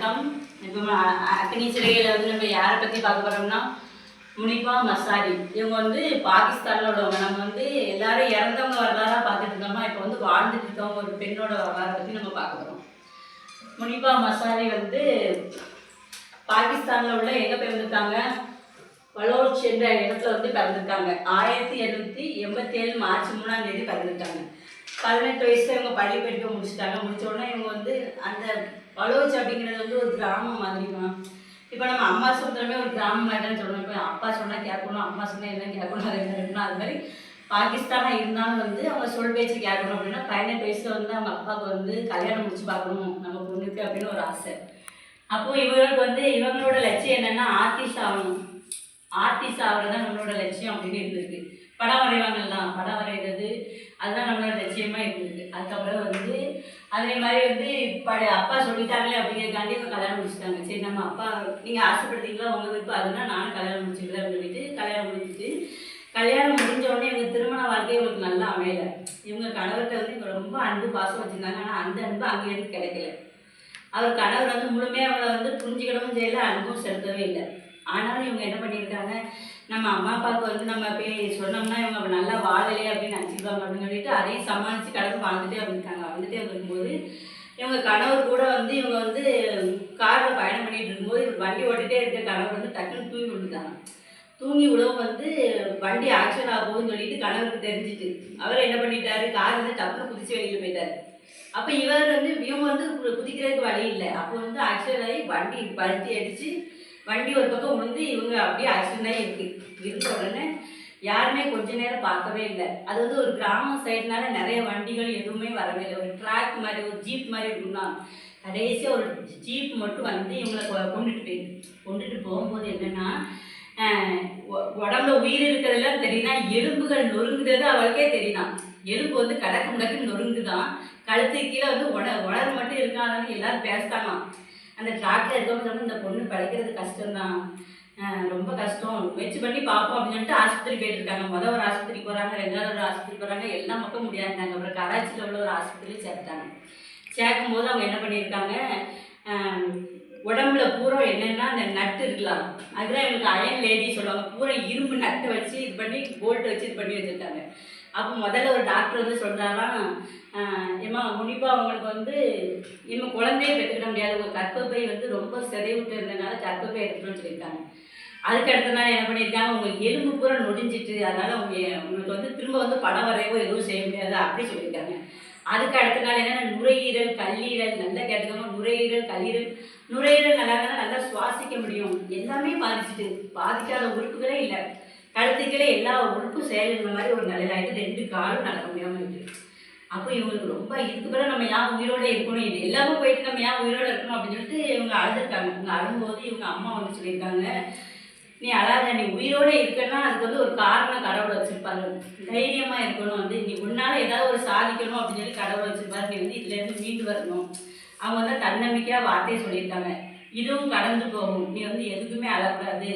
வணக்கம். இப்போ அக்னி சிறையில் வந்து நம்ம யாரை பற்றி பார்க்க போகிறோம்னா முனிபா மசாரி. இவங்க வந்து பாகிஸ்தானில் உள்ளவங்க. நம்ம வந்து எல்லாரும் இறந்தவங்க வரலாறாக பார்த்துட்டு இருந்தோம்னா இப்போ வந்து வாழ்ந்துட்டு இருக்கவங்க ஒரு பெண்ணோட வரலாறை பற்றி நம்ம பார்க்க போகிறோம். முனிபா மசாரி வந்து பாகிஸ்தானில் உள்ள எங்கே பிறந்திருக்காங்க, பலோச் என்ற இடத்துல வந்து பிறந்திருக்காங்க. 1887 மார்ச் 3ஆம் தேதி பிறந்திருக்காங்க. 18 வயசுல இவங்க பள்ளி படிக்க முடிச்சிட்டாங்க. முடிச்ச உடனே இவங்க வந்து அந்த பலோச் அப்படிங்கிறது வந்து ஒரு கிராமம் மாதிரி தான். இப்போ நம்ம அம்மா சொல்கிறமே ஒரு கிராமம் மாதிரி தான் சொல்லணும். இப்போ அப்பா சொன்னால் கேட்கணும், அம்மா சொன்னால் என்ன கேட்கணும், அதை என்ன இருக்கணும். அது மாதிரி பாகிஸ்தானாக இருந்தாலும் வந்து அவங்க சொல் பேச்சு கேட்கணும். அப்படின்னா 18 வயசுல வந்து அவங்க அப்பாவுக்கு வந்து கல்யாணம் முடிச்சு பார்க்கணும் நம்ம பொண்ணுக்கு அப்படின்னு ஒரு ஆசை. அப்போது இவங்களுக்கு வந்து இவங்களோட லட்சியம் என்னென்னா ஆர்டிஸ்ட் ஆகணும். ஆர்டிஸ்ட் ஆகிறது தான் நம்மளோட லட்சியம் அப்படின்னு இருந்திருக்கு. படம் வரைவாங்கலாம், படம் வரைகிறது அதுதான் நம்மளோட லட்சியமாக இருந்திருக்கு. அதுக்கப்புறம் வந்து அதே மாதிரி வந்து அப்பா சொல்லிட்டாங்களே அப்படிங்கிறதுக்காண்டி இவங்க கல்யாணம் முடிச்சுட்டாங்க. சரி நம்ம அப்பா நீங்கள் ஆசைப்படுத்தீங்களா உங்கள் விருப்பம் அதுதான் நானும் கல்யாணம் முடிச்சுக்கிறேன் அப்படின்னு சொல்லிட்டு கல்யாணம் முடிச்சுட்டு கல்யாணம் முடிஞ்ச உடனே இவங்க திருமண வாழ்க்கை இவங்களுக்கு நல்லா அமையலை. இவங்க கணவர்கிட்ட வந்து இவங்க ரொம்ப அன்பு பாசம் வச்சுருந்தாங்க. ஆனால் அந்த அன்பு அங்கேருந்து கிடைக்கல. அவர் கணவர் வந்து முழுமையாக அவளை வந்து புரிஞ்சுக்கிடவும் செய்யலை, அன்பும் செலுத்தவே இல்லை. ஆனாலும் இவங்க என்ன பண்ணியிருக்காங்க, நம்ம அம்மா அப்பாவுக்கு வந்து நம்ம போய் சொன்னோம்னா இவங்க நல்லா வாழலையே அப்படின்னு நினச்சிருப்பாங்க அப்படின்னு சொல்லிட்டு அதையும் சமாளித்து கடந்து வாழ்ந்துட்டே வந்திருக்காங்க. வந்துட்டே இருக்கும்போது இவங்க கணவர் கூட வந்து இவங்க வந்து காரில் பயணம் பண்ணிகிட்டு இருக்கும்போது வண்டி ஓட்டிகிட்டே இருக்க கணவர் வந்து டக்குன்னு தூங்கி விழுந்துட்டாங்க. தூங்கி விழவும் வந்து வண்டி ஆக்சிடென்ட் ஆகும்னு சொல்லிட்டு கணவருக்கு தெரிஞ்சிட்டு அவர் என்ன பண்ணிட்டாரு, கார் வந்து டக்குன்னு குதிச்சு வெளியில் போயிட்டார். அப்போ இவர் வந்து இவங்க வந்து குதிக்கிறதுக்கு வழி இல்லை. அப்போ வந்து ஆக்சிடென்ட் ஆகி வண்டி பழுத்தி அடித்து வண்டி ஒரு பக்கம் விழுந்து இவங்க அப்படியே ஆக்சிடென்ட் ஆகி இருந்த உடனே யாருமே கொஞ்ச நேரம் பார்க்கவே இல்லை. அது வந்து ஒரு கிராமம் சைடுனால நிறைய வண்டிகள் எதுவுமே வரவே இல்லை. ஒரு ட்ராக் மாதிரி ஒரு ஜீப் மாதிரி இருக்குன்னா கடைசியாக ஒரு ஜீப் மட்டும் வந்து இவங்களை கொண்டுட்டு போகும்போது என்னென்னா உடம்புல உயிர் இருக்கிறதெல்லாம் தெரியுதா, எலும்புகள் நொறுங்குறது அவளுக்கே தெரியுதான். எலும்பு வந்து கடக்கு முடக்கு நொறுங்குதான், கழுத்து கீழே வந்து உணர் மட்டும் இருக்காதான்னு எல்லாரும் பேசுதாங்களாம். அந்த ட்ராக்ல இருக்கவங்க இந்த பொண்ணு படைக்கிறது கஷ்டம்தான், ரொம்ப கஷ்டம், முயற்சி பண்ணி பார்ப்போம் அப்படின்னு சொல்லிட்டு ஆஸ்பத்திரி போயிட்டு இருக்காங்க. முதல் ஒரு ஆஸ்பத்திரி போகிறாங்க, ரெண்டாவது ஒரு ஆஸ்பத்திரி போகிறாங்க, எல்லா மக்களும் முடியாதுட்டாங்க. அப்புறம் கராச்சியில் உள்ள ஒரு ஆஸ்பத்திரியில் சேர்த்தாங்க. சேர்க்கும் போது அவங்க என்ன பண்ணியிருக்காங்க, உடம்புல பூரா என்னென்னா அந்த நட்டு இருக்கலாம், அதுதான் இவங்களுக்கு அயன் லேடி சொல்லுவாங்க. பூரா இரும்பு நட்டு வச்சு இது பண்ணி போல்ட்டு வச்சு இது பண்ணி வச்சுருக்காங்க. அப்போ முதல்ல ஒரு டாக்டர் வந்து சொல்கிறாராம், ஏம்மா முனிப்பா அவங்களுக்கு வந்து இன்னும் குழந்தைய பெற்றுக்கிட முடியாது, உங்கள் கற்பப்பை வந்து ரொம்ப சிதைவிட்டு இருந்ததுனால கற்பப்பை எடுத்துகிட்டு சொல்லியிருக்காங்க. அதுக்கு அடுத்த நாள் என்ன பண்ணியிருக்காங்க, உங்களுக்கு எலும்பு பூரா நொடிஞ்சிட்டு அதனால் உங்களுக்கு வந்து திரும்ப வந்து படம் வரையவோ எதுவும் செய்ய முடியாது அப்படி சொல்லியிருக்காங்க. அதுக்கு அடுத்த நாள் என்னென்னா நுரையீரல் கல்லீரல் நல்லா கேட்டுக்கோங்க, நுரையீரல் கல்லீரல். நுரையீரல் நல்லா இருந்தால் நல்லா சுவாசிக்க முடியும், எல்லாமே பாதிச்சுட்டு பாதிக்காத உறுப்புகளே இல்லை. கழுத்துக்களே எல்லா உறுப்பும் செயல்ன்ற மாதிரி ஒரு நிலையில ஆகிட்டு 2 காலும் நடக்க முடியாமல் இருக்குது. அப்போ இவங்களுக்கு ரொம்ப இதுக்கு பிறகு நம்ம ஏன் உயிரோடு இருக்கணும், இது எல்லாமே போயிட்டு நம்ம ஏன் உயிரோடு இருக்கணும் அப்படின்னு சொல்லிட்டு இவங்க அழுதுருக்காங்க. இவங்க அழும்போது இவங்க அம்மா வந்து சொல்லியிருக்காங்க, நீ அழாத, நீ உயிரோடு இருக்கன்னா அதுக்கு வந்து ஒரு காரணம் கடவுளை வச்சுருப்பாரு, தைரியமாக இருக்கணும், வந்து நீ உன்னால் ஏதாவது ஒரு சாதிக்கணும் அப்படின்னு சொல்லி கடவுளை வச்சுருப்பாரு, நீ வந்து இதுலேருந்து மீண்டு வரணும். அவங்க வந்து தன்னம்பிக்கையாக வார்த்தையை சொல்லியிருக்காங்க, இதுவும் கடந்து போகும், நீ வந்து எதுக்குமே அழக்கூடாது,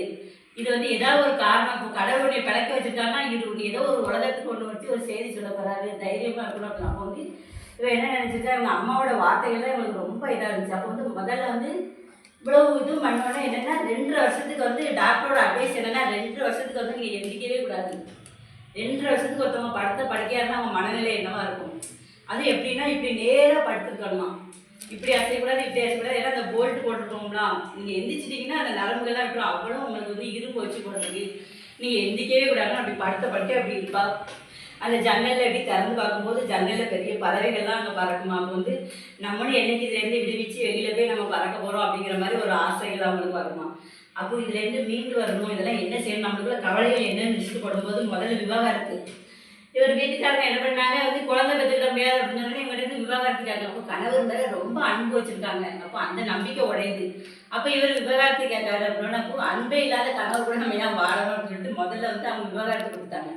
இது வந்து ஏதாவது ஒரு காரணம், இப்போ கடவுளுடைய பழக்க வச்சுருக்காங்கன்னா இது ஏதோ ஒரு உலகத்துக்கு கொண்டு வச்சு ஒரு செய்தி சொல்ல போகிறாரு, தைரியமாக இருக்கணும் அப்படின்னு. அப்போ வந்து இவன் என்ன நினச்சிட்டா, இவங்க அம்மாவோட வார்த்தைகள் தான் இவங்களுக்கு ரொம்ப இதாக இருந்துச்சு. அப்போ வந்து முதல்ல வந்து இவ்வளவு இதுவும் பண்ணோன்னே என்னென்னா 2 வருஷத்துக்கு வந்து டாக்டரோட அட்வைஸ் என்னென்னா 2 வருஷத்துக்கு வந்து நீங்கள் எந்திரிக்கவே கூடாது. 2 வருஷத்துக்கு ஒருத்தவங்க படுக்கையாக இருந்தால் அவங்க மனநிலை என்னவாக இருக்கும், அது எப்படின்னா இப்படி நேராக படுத்துருக்கணுமா, இப்படி அசைக்கூடாது, இப்படி அசைக்கூடாது. ஏன்னா அந்த போல்ட் போட்டுருக்கோம்னா நீங்கள் எந்திரிச்சிட்டிங்கன்னா அந்த நரம்புகள்லாம் விட்டுரும், அவ்வளோ உங்களுக்கு வந்து இரும்பு வச்சு போடுறதுக்கு நீங்கள் எந்திரிக்கவே கூடாதுன்னு அப்படி படுக்க அப்படி இருப்பா. அந்த ஜன்னலில் எப்படி திறந்து பார்க்கும்போது ஜன்னலில் பெரிய பறவைகள்லாம் அங்கே பறக்குமா. அப்போ வந்து நம்மளும் என்னைக்கு இதுலேருந்து விடுவிச்சு வெளியில் போய் நம்ம பறக்க போகிறோம் அப்படிங்கிற மாதிரி ஒரு ஆசைகள் அவங்களுக்கு வருமா. அப்போ இதுலேருந்து மீண்டு வரணும், இதெல்லாம் என்ன செய்யணும், நம்மளுக்குள்ள கவலைகள் என்னன்னு லிஸ்ட்டு போடும்போது முதல்ல விவாகரத்து. இவர் வீட்டுக்காரங்க என்ன பண்ணாங்க, வந்து குழந்தை பெற்றுக்கிட முடியாது அப்படின்னு சொன்னோன்னே இவங்க விவாகரத்து கேட்கலாம். அப்போ கணவர் மேலே ரொம்ப அன்பு வச்சுருக்காங்க. அப்போ அந்த நம்பிக்கை உடையுது. அப்போ இவர் விவாகரத்து கேட்காரு அப்படின்னா, அப்போ அன்பே இல்லாத கணவர் கூட நம்ம ஏன் வாழணும் அப்படின்னு சொல்லிட்டு முதல்ல வந்து அவங்க விவாகரத்து கொடுத்தாங்க.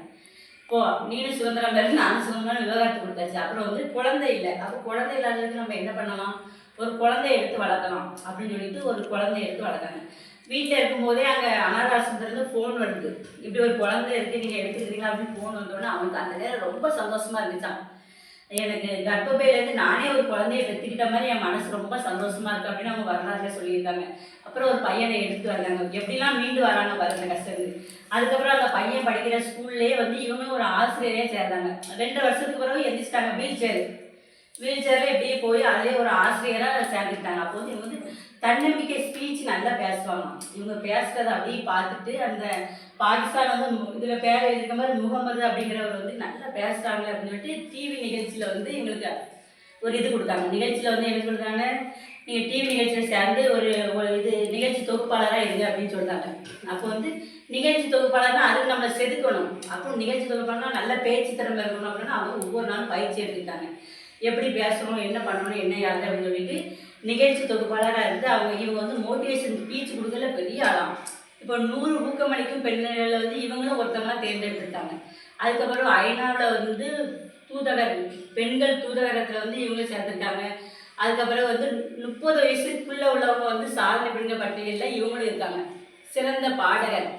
இப்போ நீனும் சுதந்திரம் பேரு நானும் சுதந்திரம் விவாகரத்து கொடுத்தாச்சு. அப்புறம் வந்து குழந்தை இல்லை. அப்போ குழந்தை இல்லாததுக்கு நம்ம என்ன பண்ணலாம், ஒரு குழந்தைய எடுத்து வளர்க்கலாம் அப்படின்னு சொல்லிட்டு ஒரு குழந்தைய எடுத்து வளர்த்தாங்க. வீட்டில் இருக்கும்போதே அங்கே அனாதாசிரமத்துலேருந்து ஃபோன் வருது, இப்படி ஒரு குழந்தை இருக்குது நீங்கள் எடுத்துக்கிறீங்களா அப்படின்னு ஃபோன் வந்தோடனே அவனுக்கு அந்த நேரம் ரொம்ப சந்தோஷமாக இருந்துச்சான். எனக்கு கர்ப்பப்பையிலேருந்து நானே ஒரு குழந்தைய பெற்றுக்கிட்ட மாதிரி என் மனசு ரொம்ப சந்தோஷமா இருக்கு அப்படின்னு அவங்க வரலாறுல சொல்லியிருக்காங்க. அப்புறம் ஒரு பையனை எடுத்துட்டு வந்தாங்க, எப்படிலாம் மீண்டு வராங்க பாருங்க கஷ்டம். அதுக்கப்புறம் அந்த பையன் படிக்கிற ஸ்கூல்லேயே வந்து இவங்களும் ஒரு ஆசிரியரே சேர்ந்தாங்க. 2 வருஷத்துக்கு பிறகு எந்திரிச்சிட்டாங்க. வீல் சேரில் இப்படியே போய் அதிலே ஒரு ஆசிரியராக சேர்ந்துக்கிட்டாங்க. அப்போ வந்து இவங்க வந்து தன்னம்பிக்கை ஸ்பீச் நல்லா பேசுவாங்க. இவங்க பேசுகிறத அப்படியே பார்த்துட்டு அந்த பாகிஸ்தான் வந்து இதில் பேர் எழுதிக்க மாதிரி முகமது அப்படிங்கிறவர் வந்து நல்லா பேசுகிறாங்க அப்படின்னு சொல்லிட்டு டிவி நிகழ்ச்சியில் வந்து எங்களுக்கு ஒரு இது கொடுத்தாங்க. நிகழ்ச்சியில் வந்து என்ன கொடுத்தாங்க, நீங்கள் டிவி நிகழ்ச்சியில் சேர்ந்து ஒரு ஒரு இது நிகழ்ச்சி தொகுப்பாளராக இருங்க அப்படின்னு சொல்லிட்டாங்க. அப்போ வந்து நிகழ்ச்சி தொகுப்பாளர்னா அதுக்கு நம்மளை செதுக்கணும். அப்புறம் நிகழ்ச்சி தொகுப்பாளர்னா நல்ல பேச்சு திறமை இருக்கணும் அப்படின்னா அவங்க ஒவ்வொரு நாளும் பயிற்சி எடுத்துக்கிட்டாங்க. எப்படி பேசணும், என்ன பண்ணணும், என்ன யாரு அப்படின்னு சொல்லிட்டு நிகழ்ச்சி தொகுப்பாளராக இருந்து இவங்க வந்து மோட்டிவேஷன் ஸ்பீச் கொடுக்கல பெரிய ஆளாம். இப்போ 100 ஊக்கமளிக்கும் பெண்களில் வந்து இவங்களும் ஒருத்தவங்களாம் தேர்ந்தெடுத்துருக்காங்க. அதுக்கப்புறம் ஐநாவில் வந்து தூதகர் பெண்கள் தூதகரத்தில் வந்து இவங்க சேர்த்துருக்காங்க. அதுக்கப்புறம் வந்து 30 வயசுக்குள்ளே உள்ளவங்க வந்து சாதனை பெண்கள் பட்டியலில் இவங்களும் இருக்காங்க. சிறந்த பாடகர்,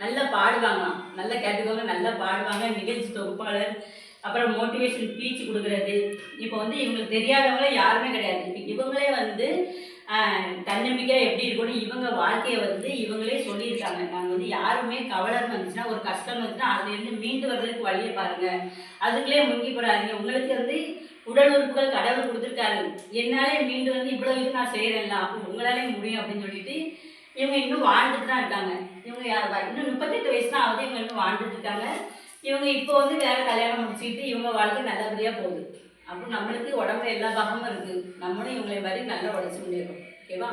நல்லா பாடுவாங்களாம், நல்லா கேட்டுக்கோங்க, நல்லா பாடுவாங்க, நிகழ்ச்சி தொகுப்பாளர், அப்புறம் மோட்டிவேஷன் ஸ்பீச் கொடுக்குறது. இப்போ வந்து இவங்களுக்கு தெரியாதவங்கள யாருமே கிடையாது. இப்போ இவங்களே வந்து தன்னம்பிக்கையாக எப்படி இருக்கணும் இவங்க வாழ்க்கையை வந்து இவங்களே சொல்லியிருக்காங்க. நாங்கள் வந்து யாருமே கவலைன்னு வந்துச்சுன்னா, ஒரு கஷ்டம் வந்துச்சுன்னா அதுலேருந்து மீண்டு வர்றதுக்கு வழியை பாருங்கள், அதுக்குள்ளே முங்கி போடாதீங்க. உங்களுக்கு வந்து உடல் உறுப்புகள் கடவுள் கொடுத்துருக்காரு, என்னாலே மீண்டு வந்து இவ்வளோ இது நான் செய்கிறேன்ல, அப்போ உங்களாலே முடியும் அப்படின்னு சொல்லிட்டு இவங்க இன்னும் வாழ்ந்துட்டு தான் இருக்காங்க. இவங்க இன்னும் 38 வயசு தான் ஆகுது, இவங்க இன்னும் வாழ்ந்துட்டு இருக்காங்க. இவங்க இப்போ வந்து வேறு கல்யாணம் முடிச்சுக்கிட்டு இவங்க வாழ்க்கை நல்லபடியாக போகுது. அப்போ நம்மளுக்கு உடம்புல எல்லா பாகமும் இருக்குது, நம்மளும் இவங்களை மாதிரி நல்லா உடச்சி முடியும். ஓகேவா?